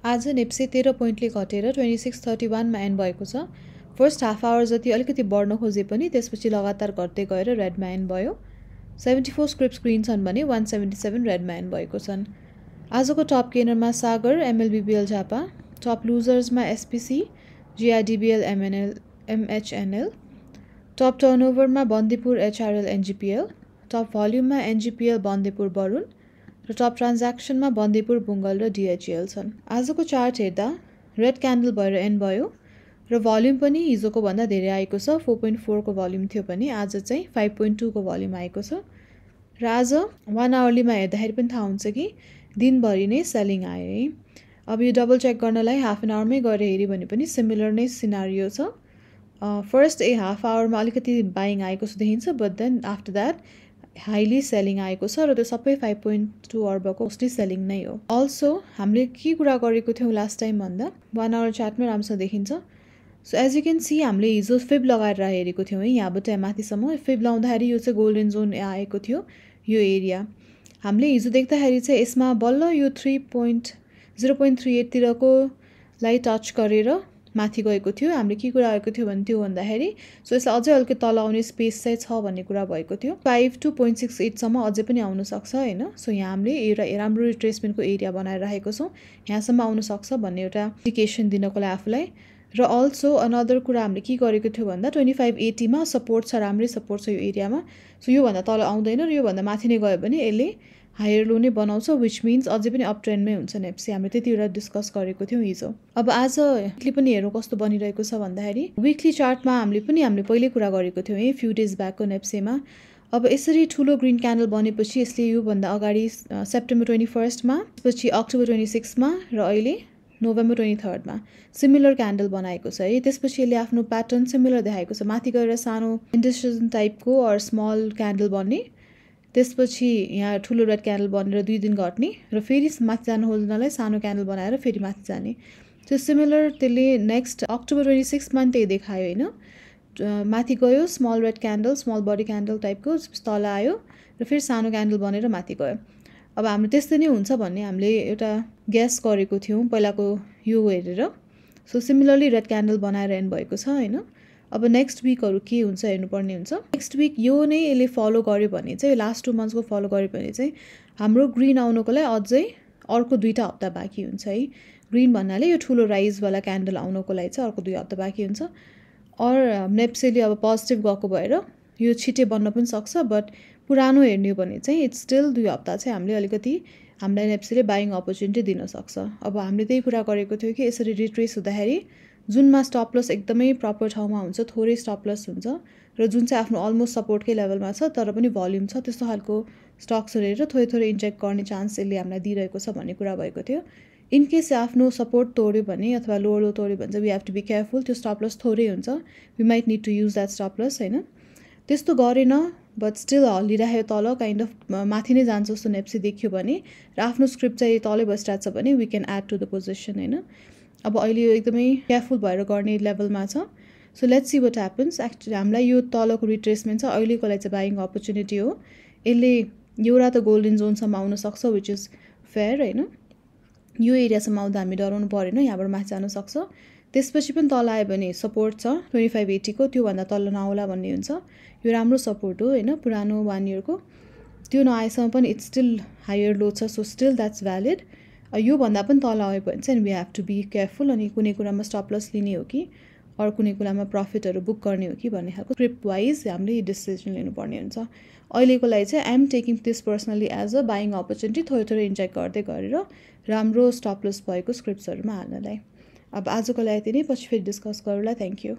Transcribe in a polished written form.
आज नेप्से 13 पोइन्टले घटेर 2631 मा एन्ड भएको छ। फर्स्ट हाफ आवर जति अलिकति बढ्न खोजे पनि त्यसपछि लगातार घट्दै गएर रेडमा एन्ड भयो। 74 स्क्रिप्ट्स ग्रीन छन् भने 177 रेडमा एन्ड भएको छन्। आजको टप गेनरमा सागर, एमएलबीबीएल झापा, टप लुजर्समा एसपीसी, जीआईडीबीएल एमएचएनएल, टप टर्नओभरमा बन्दीपुर एचआरएल एनजीपीएल, टप भल्युममा एनजीपीएल बन्दीपुर वरुण र टप ट्रान्ज्याक्सनमा बन्दीपुर बुङ्गल र डिएचएल छन्। आजको चार्ट हेर्दा रेड क्यान्डल भएर एन्ड भयो र भल्युम पनि हिजोको भन्दा धेरै आएको छ। 4.4 को भल्युम थियो भने आज चाहिँ 5.2 को भल्युम आएको छ र आज 1 आवरलीमा हेर्दाखेरि पनि थाहा हुन्छ कि दिनभरि नै सेलिङ आयो है। अब यो डबल चेक गर्नलाई हाफ एन आवरमै गएर हेऱ्यो भने पनि सिमिलर नै सिनारियो छ। फर्स्ट हाफ आवरमा अलिकति बाइङ आएको छ देखिन्छ, but then after that highly selling आएको छ र त्यो सबै 5.2 अर्बको मोस्टली सेलिङ नै हो। अल्सो हामीले के कुरा गरेको थियौँ लास्ट टाइम भन्दा 1 आवर चार्टमा राम्रोसँग देखिन्छ। So as you can see हामीले हिजो फिब लगाएर हेरेको थियौँ है, यहाँबाट माथिसम्म फिब लाउँदाखेरि यो चाहिँ गोल्डन जोन आएको थियो यो एरिया। हामीले हिजो देख्दाखेरि चाहिँ यसमा बल्ल यो 0.38 तिरको लाई टच गरेर माथि गएको थियो। हामीले के कुरा गरेको थियो भने त्यो भन्दाखेरि सो यसलाई अझै अलिकति तल आउने स्पेस चाहिँ छ भन्ने कुरा भएको थियो। 5 to 0.68 सम्म अझै पनि आउन सक्छ हैन। सो यहाँ हामीले एउटा राम्रो रिट्रेसमेन्टको एरिया बनाएर राखेको छौँ, यहाँसम्म आउन सक्छ भन्ने एउटा इन्डिकेसन दिनको लागि आफूलाई। र अल्सो अनदर कुरा हामीले के गरेको थियो भन्दा 2580 मा सपोर्ट छ, राम्रै सपोर्ट छ यो एरियामा। सो यो भन्दा तल आउँदैन र यो भन्दा माथि नै गयो भने यसले हायर लो नै बनाउँछ, विच मिन्स अझै पनि अप ट्रेन्डमै हुन्छ नेप्से। हामीले त्यतिवटा डिस्कस गरेको थियौँ हिजो। अब आज विकली पनि हेरौँ कस्तो बनिरहेको छ भन्दाखेरि विकली चार्टमा हामीले पहिल्यै कुरा गरेको थियौँ है फ्यु डेज ब्याकको नेप्सेमा। अब यसरी ठुलो ग्रिन क्यान्डल बनेपछि यसले योभन्दा अगाडि सेप्टेम्बर 21 मा, पछि अक्टोबर 26 मा र अहिले नोभेम्बर 23 मा सिमिलर क्यान्डल बनाएको छ है। त्यसपछि यसले आफ्नो प्याटर्न सिमिलर देखाएको छ, माथि गएर सानो इन्डस्ट्रियल टाइपको अर स्मल क्यान्डल बन्ने, त्यसपछि यहाँ ठुलो रेड क्यान्डल बनेर 2 दिन घट्ने र फेरि माथि जानु खोज्नलाई सानो क्यान्डल बनाएर फेरि माथि जाने। त्यो सिमिलर त्यसले नेक्स्ट अक्टोबर 26 मा त्यही देखायो हैन। माथि गयो small red candle, small body candle टाइपको, तल आयो र फेरि सानो क्यान्डल बनेर माथि गयो। अब हाम्रो त्यस्तै नै हुन्छ भन्ने हामीले एउटा गेस गरेको थियौँ पहिलाको यो हेरेर। सो सिमिलरली रेड क्यान्डल बनाएर एन्ड भएको छ हैन। अब नेक्स्ट विकहरू के हुन्छ हेर्नुपर्ने हुन्छ। नेक्स्ट विक यो नै यसले फलो गर्यो भने चाहिँ, लास्ट 2 मन्थ्सको फलो गर्यो भने चाहिँ हाम्रो ग्रिन आउनको लागि अझै अर्को 2टा हप्ता बाँकी हुन्छ है। ग्रिन भन्नाले यो ठुलो राइजवाला क्यान्डल आउनको लागि चाहिँ अर्को 2 हप्ता बाँकी हुन्छ। और नेप्सेले अब पोजिटिभ गएको भएर यो छिटै बन्न पनि सक्छ, बट पुरानो हेर्ने हो भने चाहिँ इट्स स्टिल 2 हप्ता चाहिँ हामीले अलिकति हामीलाई नेप्सेले बाइङ अपर्च्युनिटी दिन सक्छ। अब हामीले त्यही कुरा गरेको थियो कि यसरी रिट्रेस हुँदाखेरि जुनमा स्टप लस एकदमै प्रपर ठाउँमा हुन्छ, थोरै स्टप लस हुन्छ र जुन चाहिँ आफ्नो अलमोस्ट सपोर्टकै लेभलमा छ तर पनि भल्युम छ, त्यस्तो खालको स्टक्सहरू हेरेर थोरै थोरै इन्जेक्ट गर्ने चान्स यसले हामीलाई दिइरहेको छ भन्ने कुरा भएको थियो। इन केस आफ्नो सपोर्ट तोड्यो भने अथवा लोवर लो तोड्यो भने चाहिँ we have to be careful. त्यो स्टप लस थोरै हुन्छ, we might need to use that stop loss हैन। त्यस्तो गरेन बट स्टिल हल्लिरहेको तल काइन्ड अफ माथि नै जान्छ जस्तो नेप्से देखियो भने र आफ्नो स्क्रिप्ट चाहिँ तलै बसिरहेको छ भने we can add to the position हैन। अब अहिले यो एकदमै केयरफुल भएर गर्ने लेभलमा छ। So let's see what happens. Actually हामीलाई यो तलको रिट्रेसमेन्ट छ, अहिलेको लागि चाहिँ बाइङ अपर्च्युनिटी हो। यसले एउटा त गोल्डन जोनसम्म आउन सक्छ विच इज फेयर हैन। यो एरियासम्म आउँदा हामी डराउनु परेन, यहाँबाट माथि जान सक्छ। त्यसपछि पनि तल आयो भने सपोर्ट छ 2580 को, त्योभन्दा तल नआउला भन्ने हुन्छ। यो राम्रो सपोर्ट हो हैन, पुरानो 1 इयरको। त्यो नआएसम्म पनि इट्स स्टिल हायर लो छ, सो स्टिल द्याट्स भ्यालिड। यो भन्दा पनि तल आयो भने चाहिँ we have to be careful. अनि कुनै कुरामा स्टप लस लिने हो कि अरू कुनै कुरामा प्रफिटहरू बुक गर्ने हो कि भन्ने खालको स्क्रिप्ट वाइज हामीले डिसिजन लिनुपर्ने हुन्छ। अहिलेको लागि चाहिँ I am taking this personally as a buying opportunity, थोरै थोरै इन्जेक्ट गर्दै गरेर राम्रो स्टप लस भएको स्क्रिप्ट्सहरूमा हाल्नलाई। अब आजको लागि यति नै, पछि फेरि डिस्कस गरौँला। Thank you.